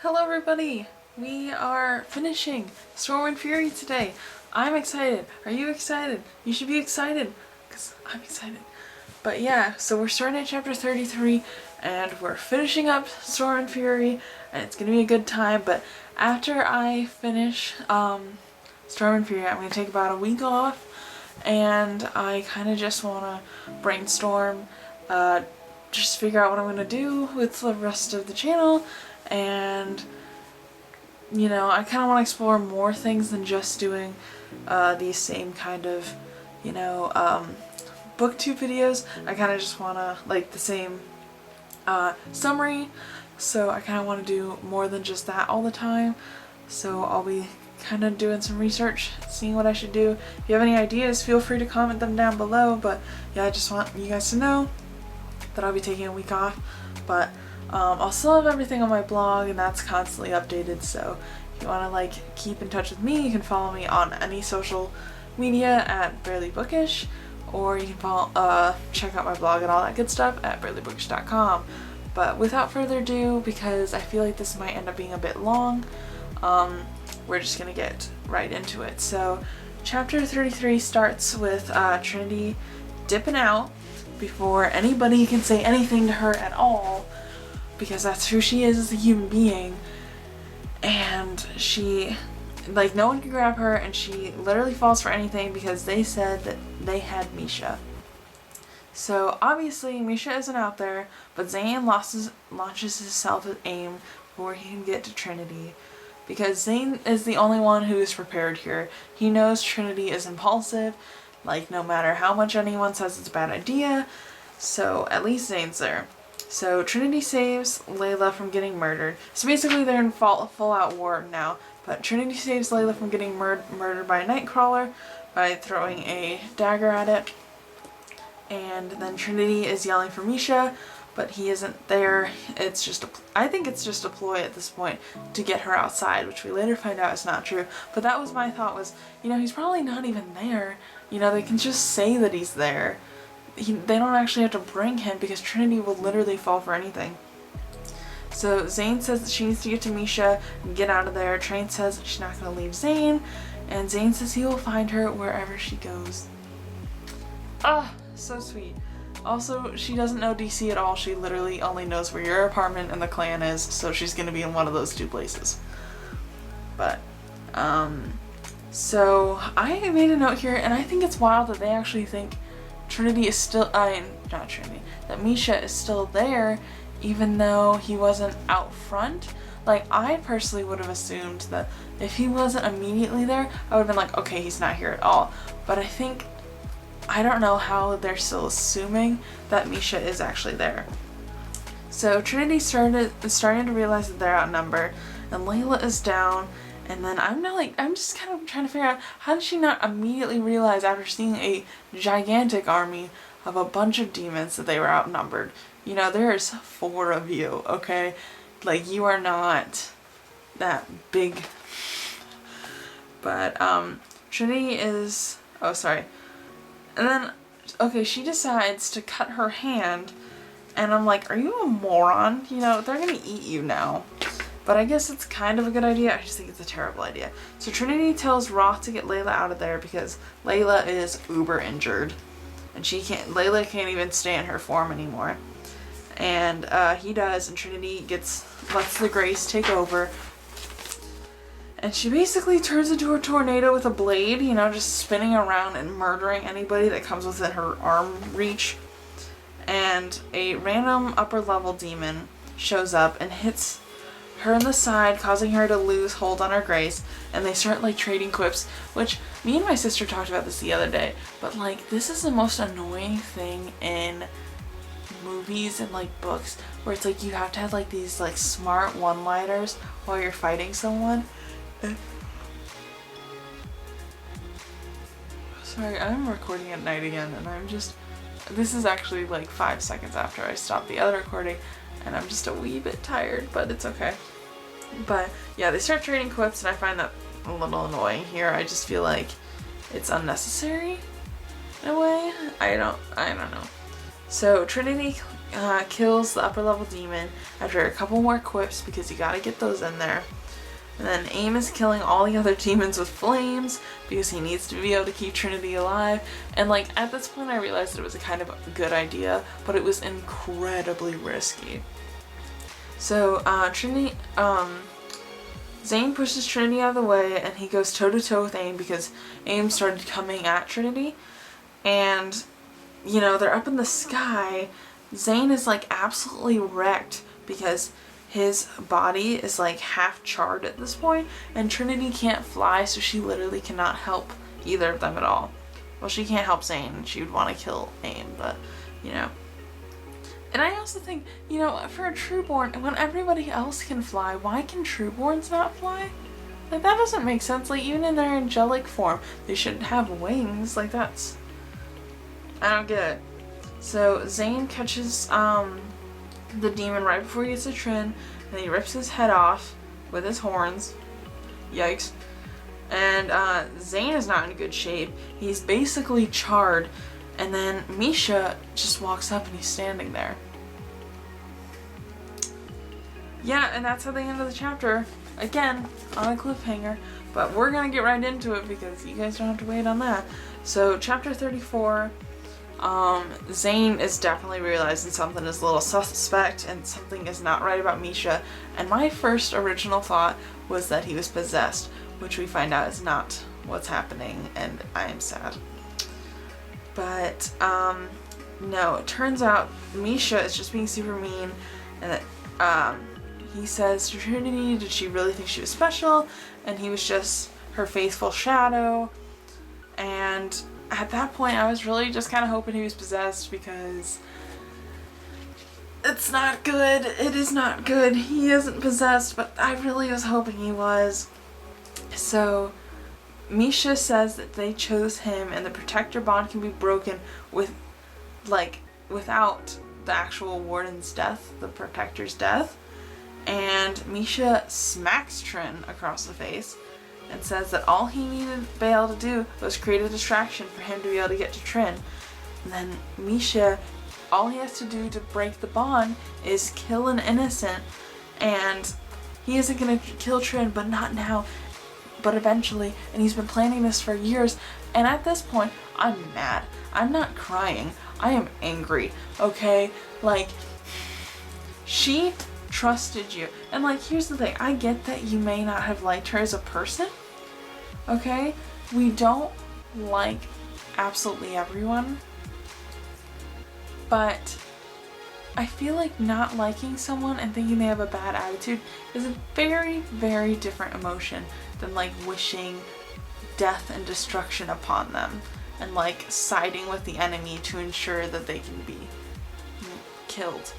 Hello everybody! We are finishing Storm and Fury today. I'm excited. Are you excited? You should be excited, because I'm excited. But yeah, so we're starting at chapter 33, and we're finishing up Storm and Fury, and it's gonna be a good time, but after I finish Storm and Fury, I'm gonna take about a week off, and I kind of just wanna brainstorm, just figure out what I'm gonna do with the rest of the channel, and I kind of want to explore more things than just doing these same kind of booktube videos. I kind of just want to like the same summary, so I kind of want to do more than just that all the time. So I'll be kind of doing some research, seeing what I should do. If you have any ideas, feel free to comment them down below, but yeah, I just want you guys to know that I'll be taking a week off, but I'll still have everything on my blog, and that's constantly updated, so if you want to keep in touch with me, you can follow me on any social media at Barely Bookish, or you can check out my blog and all that good stuff at barelybookish.com. But without further ado, because I feel like this might end up being a bit long, we're just gonna get right into it. So chapter 33 starts with Trinity dipping out before anybody can say anything to her at all, because that's who she is as a human being, and she, no one can grab her, and she literally falls for anything because they said that they had Misha. So obviously Misha isn't out there, but Zane launches his self-aim before he can get to Trinity, because Zane is the only one who is prepared here. He knows Trinity is impulsive, no matter how much anyone says it's a bad idea, so at least Zane's there. So Trinity saves Layla from getting murdered. So basically they're in full-out war now, but Trinity saves Layla from getting murdered by a Nightcrawler by throwing a dagger at it. And then Trinity is yelling for Misha, but he isn't there. I think it's just a ploy at this point to get her outside, which we later find out is not true. But that was my thought, was, he's probably not even there. They can just say that he's there. They don't actually have to bring him, because Trinity will literally fall for anything. So Zane says that she needs to get to Misha and get out of there. Train says that she's not going to leave Zane, and Zane says he will find her wherever she goes. Ah, so sweet. Also, she doesn't know DC at all. She literally only knows where your apartment and the clan is, so she's going to be in one of those two places. But, so I made a note here, and I think it's wild that they actually think Trinity is still, not Trinity, that Misha is still there, even though he wasn't out front. I personally would have assumed that if he wasn't immediately there, I would have been like, okay, he's not here at all. But I don't know how they're still assuming that Misha is actually there. So Trinity is starting to realize that they're outnumbered, and Layla is down. And then I'm just kind of trying to figure out, how did she not immediately realize after seeing a gigantic army of a bunch of demons that they were outnumbered? There's 4 of you, okay? You are not that big. But, Trinity is, oh, sorry. And then, okay, she decides to cut her hand, and I'm like, are you a moron? They're gonna eat you now. But I guess it's kind of a good idea. I just think it's a terrible idea. So Trinity tells Roth to get Layla out of there because Layla is uber injured. And Layla can't even stay in her form anymore. And he does, and Trinity lets the Grace take over. And she basically turns into a tornado with a blade, just spinning around and murdering anybody that comes within her arm reach. And a random upper level demon shows up and hits her in the side, causing her to lose hold on her Grace, and they start trading quips, which me and my sister talked about this the other day, but this is the most annoying thing in movies and books, where it's you have to have these smart one-liners while you're fighting someone. Sorry, I'm recording at night again, and this is actually 5 seconds after I stopped the other recording, and I'm just a wee bit tired, but it's okay. But yeah, they start trading quips, and I find that a little annoying here. I just feel like it's unnecessary in a way. I don't know. So Trinity kills the upper level demon after a couple more quips because you gotta get those in there. And then Aim is killing all the other demons with flames because he needs to be able to keep Trinity alive. And like at this point I realized that it was a kind of a good idea, but it was incredibly risky. So Zane pushes Trinity out of the way and he goes toe to toe with Aim because Aim started coming at Trinity. And you know, they're up in the sky. Zane is like absolutely wrecked because his body is like half charred at this point, and Trinity can't fly, so she literally cannot help either of them at all. Well, she can't help Zane. She would want to kill Aim, but you know. And I also think, you know, for a Trueborn, when everybody else can fly, why can Trueborns not fly? Like, that doesn't make sense. Like, even in their angelic form, they shouldn't have wings. Like, that's... I don't get it. So, Zane catches, the demon right before he gets to Trin, and he rips his head off with his horns. Yikes. And, Zane is not in good shape. He's basically charred. And then Misha just walks up and he's standing there. Yeah, and that's how they end the chapter. Again, on a cliffhanger. But we're gonna get right into it because you guys don't have to wait on that. So, chapter 34, Zane is definitely realizing something is a little suspect and something is not right about Misha. And my first original thought was that he was possessed, which we find out is not what's happening, and I am sad. But, no, it turns out Misha is just being super mean, and that, he says to Trinity, did she really think she was special? And he was just her faithful shadow. And at that point, I was really just kind of hoping he was possessed because it's not good. It is not good. He isn't possessed, but I really was hoping he was. So Misha says that they chose him and the protector bond can be broken without the actual warden's death, the protector's death. And Misha smacks Trin across the face and says that all he needed to be able to do was create a distraction for him to be able to get to Trin. And then Misha, all he has to do to break the bond is kill an innocent, and he isn't going to kill Trin, but not now, but eventually, and he's been planning this for years. And at this point, I'm mad. I'm not crying. I am angry, okay? Like, she trusted you. And like, here's the thing. I get that you may not have liked her as a person, okay? We don't like absolutely everyone. But I feel like not liking someone and thinking they have a bad attitude is a very, very different emotion than like wishing death and destruction upon them and like siding with the enemy to ensure that they can be killed.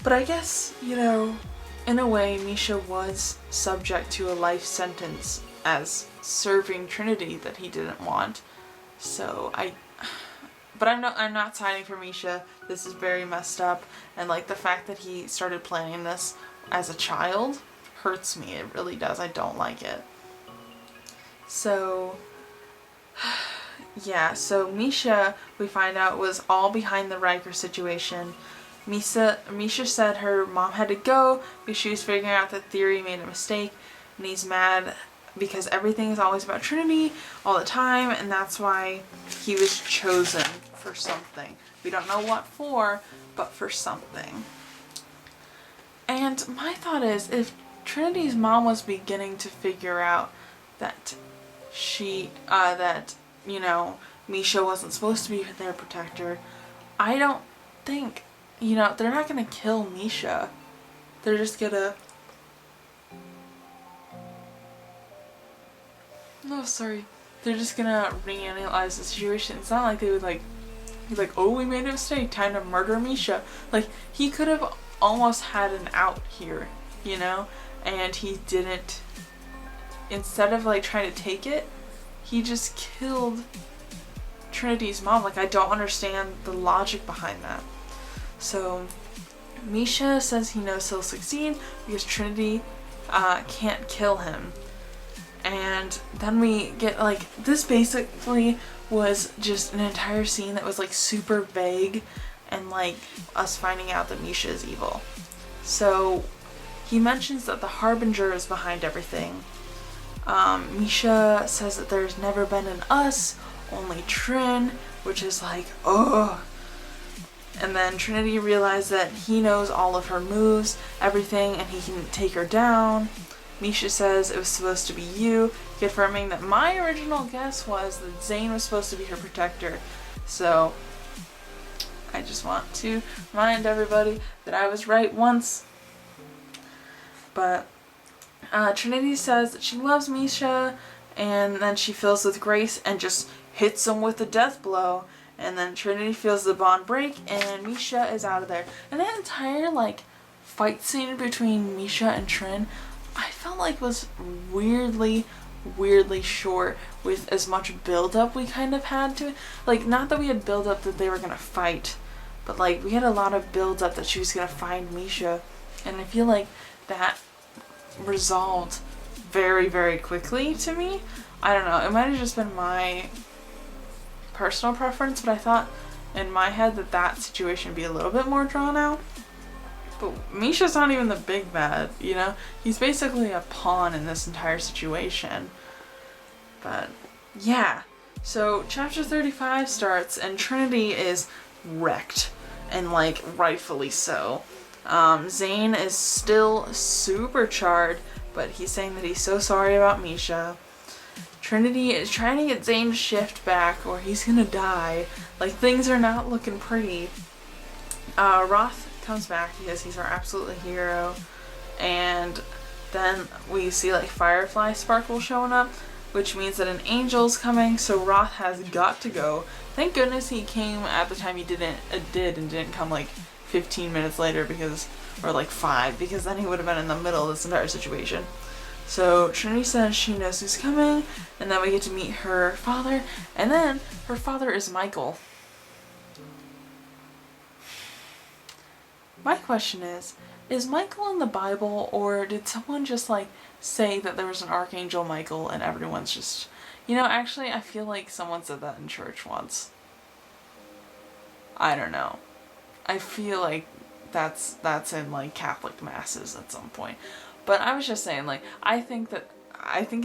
But I guess, you know, in a way, Misha was subject to a life sentence as serving Trinity that he didn't want. So but I'm not siding for Misha. This is very messed up, and like the fact that he started planning this as a child hurts me. It really does. I don't like it. So yeah, so Misha, we find out, was all behind the Riker situation. Misha said her mom had to go because she was figuring out that Theory made a mistake, and he's mad because everything is always about Trinity all the time, and that's why he was chosen for something. We don't know what for, but for something. And my thought is, if Trinity's mom was beginning to figure out that you know, Misha wasn't supposed to be their protector, I don't think, you know, they're not gonna kill Misha. They're just gonna... No, sorry. They're just gonna reanalyze the situation. It's not like they would like, be like, oh, we made a mistake, time to murder Misha. Like, he could have almost had an out here, you know? And he didn't. Instead of like trying to take it, he just killed Trinity's mom. Like, I don't understand the logic behind that. So Misha says he knows he'll succeed because Trinity can't kill him. And then we get like, this basically was just an entire scene that was like super vague and like us finding out that Misha is evil. So he mentions that the Harbinger is behind everything. Misha says that there's never been an us, only Trin, which is like, ugh. And then Trinity realized that he knows all of her moves, everything, and he can take her down. Misha says it was supposed to be you, confirming that my original guess was that Zane was supposed to be her protector. So I just want to remind everybody that I was right once. But Trinity says that she loves Misha, and then she fills with grace and just hits him with a death blow. And then Trinity feels the bond break, and Misha is out of there. And that entire like fight scene between Misha and Trin, I felt like was weirdly short with as much build-up we kind of had to it. Like, not that we had build-up that they were gonna fight, but like we had a lot of build-up that she was gonna find Misha, and I feel like that resolved very quickly to me. I don't know, it might have just been my personal preference, but I thought in my head that situation would be a little bit more drawn out. But Misha's not even the big bad, you know? He's basically a pawn in this entire situation. But yeah, so chapter 35 starts and Trinity is wrecked, and like rightfully so. Zane is still super charred, but he's saying that he's so sorry about Misha. Trinity is trying to get Zane to shift back or he's gonna die. Like, things are not looking pretty. Roth comes back because he's our absolute hero, and then we see like Firefly Sparkle showing up, which means that an angel's coming, so Roth has got to go. Thank goodness he came at the time he did and didn't come like 15 minutes later, because, or like 5, because then he would have been in the middle of this entire situation. So Trinity says she knows who's coming, and then we get to meet her father, and then her father is Michael. My question is Michael in the Bible, or did someone just like say that there was an Archangel Michael and everyone's just, you know, actually I feel like someone said that in church once. I don't know. I feel like that's in like Catholic masses at some point. But I was just saying, like, I think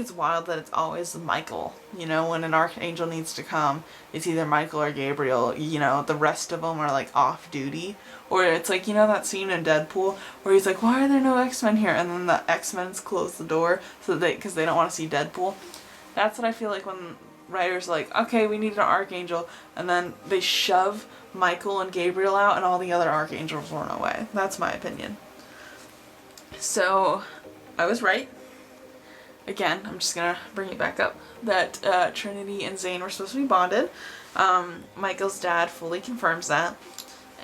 it's wild that it's always Michael. You know, when an archangel needs to come, it's either Michael or Gabriel. You know, the rest of them are like off duty. Or it's like, you know that scene in Deadpool where he's like, why are there no X-Men here? And then the X-Men's close the door because they don't want to see Deadpool. That's what I feel like when writers are like, okay, we need an archangel, and then they shove Michael and Gabriel out and all the other archangels run away. That's my opinion. So, I was right. Again, I'm just gonna bring it back up that Trinity and Zane were supposed to be bonded. Michael's dad fully confirms that.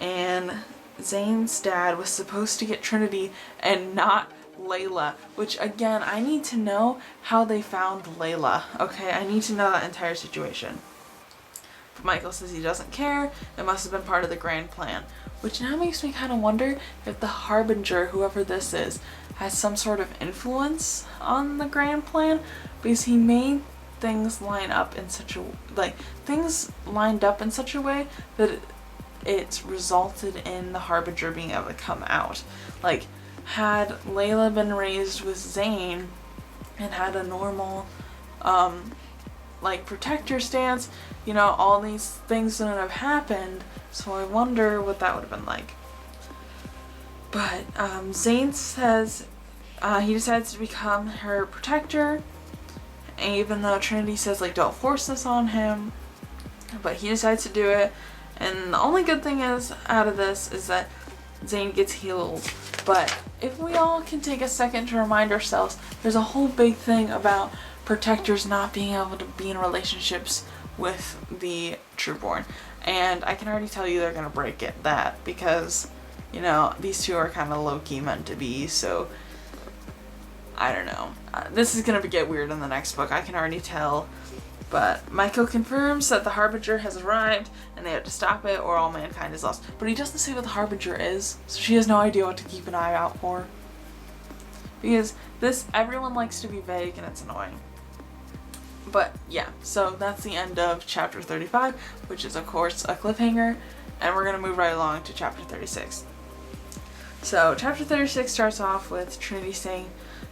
And Zane's dad was supposed to get Trinity and not Layla, which again, I need to know how they found Layla, okay? I need to know that entire situation. But Michael says he doesn't care, it must have been part of the grand plan. Which now makes me kind of wonder if the Harbinger, whoever this is, has some sort of influence on the grand plan, because he made things line up in such a way that it's resulted in the Harbinger being able to come out. Like, had Layla been raised with Zane and had a normal like protector stance, you know, all these things wouldn't have happened. So I wonder what that would have been like. But Zane says he decides to become her protector, even though Trinity says like don't force this on him, but he decides to do it. And the only good thing is out of this is that Zane gets healed. But if we all can take a second to remind ourselves, there's a whole big thing about protectors not being able to be in relationships with the Trueborn. And I can already tell you they're going to break that because, you know, these two are kind of low-key meant to be, so I don't know. This is going to get weird in the next book, I can already tell. But Michael confirms that the Harbinger has arrived and they have to stop it or all mankind is lost. But he doesn't say what the Harbinger is, so she has no idea what to keep an eye out for. Because everyone likes to be vague and it's annoying. But yeah, so that's the end of chapter 35, which is of course a cliffhanger, and we're gonna move right along to chapter 36. So chapter 36 starts off with Trinity saying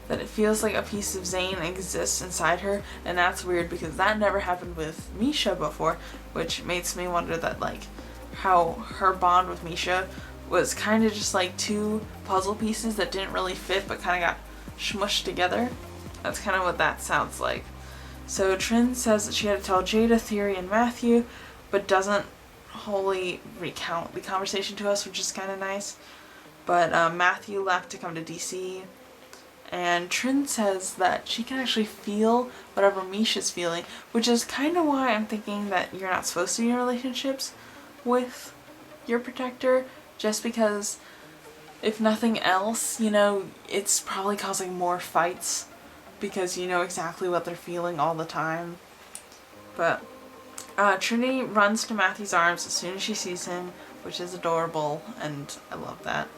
that it feels like a piece of Zane exists inside her, and that's weird because that never happened with Misha before, which makes me wonder that like how her bond with Misha was kind of just like two puzzle pieces that didn't really fit but kind of got smushed together. That's kind of what that sounds like. So Trin says that she had to tell Jada, Theory, and Matthew, but doesn't wholly recount the conversation to us, which is kind of nice. But Matthew left to come to DC, and Trin says that she can actually feel whatever Misha's feeling, which is kind of why I'm thinking that you're not supposed to be in relationships with your protector, just because if nothing else, you know, it's probably causing more fights because you know exactly what they're feeling all the time. But Trinity runs to Matthew's arms as soon as she sees him, which is adorable, and I love that.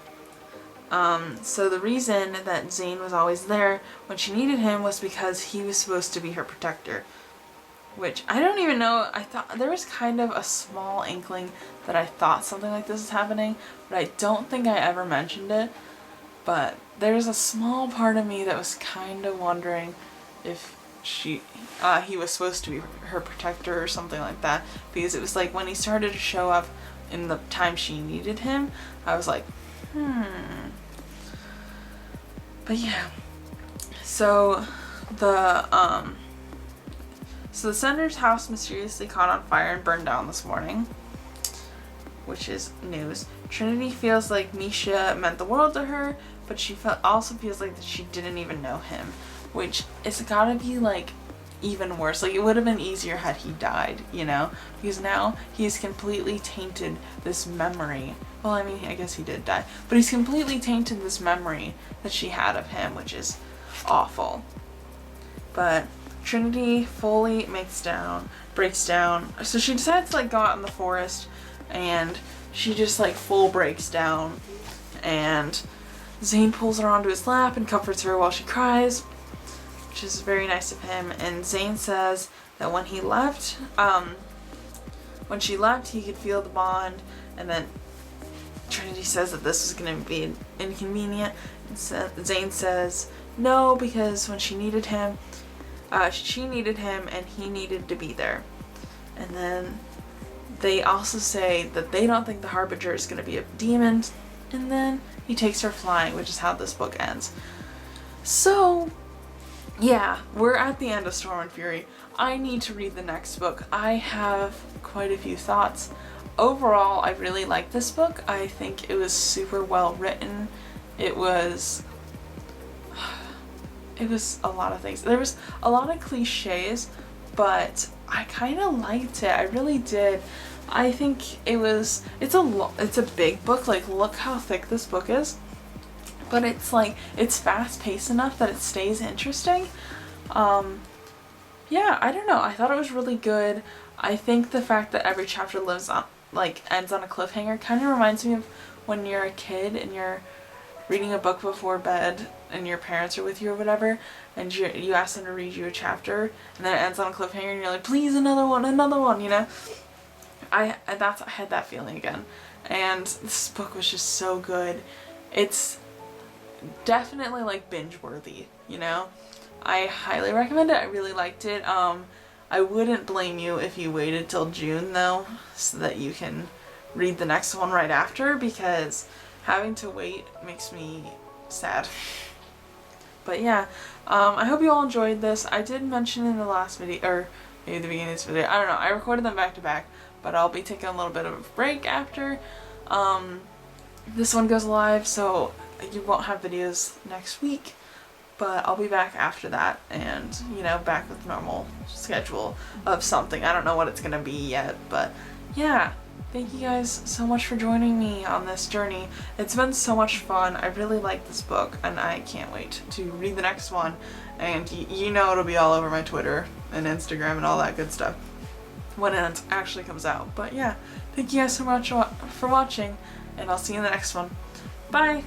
So the reason that Zane was always there when she needed him was because he was supposed to be her protector. Which, I don't even know, I thought, there was kind of a small inkling that I thought something like this was happening, but I don't think I ever mentioned it. But there's a small part of me that was kind of wondering if he was supposed to be her protector or something like that, because it was like when he started to show up in the time she needed him, I was like, But yeah, so the senator's house mysteriously caught on fire and burned down this morning, which is news. Trinity feels like Misha meant the world to her, but she also feels like that she didn't even know him, which it's gotta be like even worse. Like it would have been easier had he died, you know, because now he's completely tainted this memory. Well, I mean, I guess he did die, but he's completely tainted this memory that she had of him, which is awful. But Trinity fully breaks down. So she decides to like go out in the forest, and she just like full breaks down, and Zane pulls her onto his lap and comforts her while she cries, which is very nice of him. And Zane says that when she left, he could feel the bond, and then Trinity says that this is going to be inconvenient. And Zane says no, because when she needed him and he needed to be there. And then they also say that they don't think the Harbinger is going to be a demon, and then he takes her flying, which is how this book ends. So yeah, we're at the end of Storm and Fury. I need to read the next book. I have quite a few thoughts. Overall, I really like this book. I think it was super well written. It was a lot of things. There was a lot of cliches, but I kind of liked it. I really did. I think it's a big book. Like, look how thick this book is. But it's like, it's fast paced enough that it stays interesting. Yeah, I don't know. I thought it was really good. I think the fact that every chapter ends on a cliffhanger kind of reminds me of when you're a kid and you're reading a book before bed and your parents are with you or whatever, and you ask them to read you a chapter, and then it ends on a cliffhanger and you're like, please, another one, you know? I had that feeling again. And this book was just so good. It's definitely like binge worthy, you know? I highly recommend it. I really liked it. I wouldn't blame you if you waited till June though, so that you can read the next one right after, because having to wait makes me sad. But yeah, I hope you all enjoyed this. I did mention in the last video, or maybe the beginning of this video, I don't know, I recorded them back to back, but I'll be taking a little bit of a break after this one goes live, so you won't have videos next week, but I'll be back after that, and, you know, back with normal schedule of something. I don't know what it's gonna be yet, but yeah. Thank you guys so much for joining me on this journey. It's been so much fun. I really like this book, and I can't wait to read the next one. And you know it'll be all over my Twitter and Instagram and all that good stuff when it actually comes out. But yeah, thank you guys so much for watching, and I'll see you in the next one. Bye!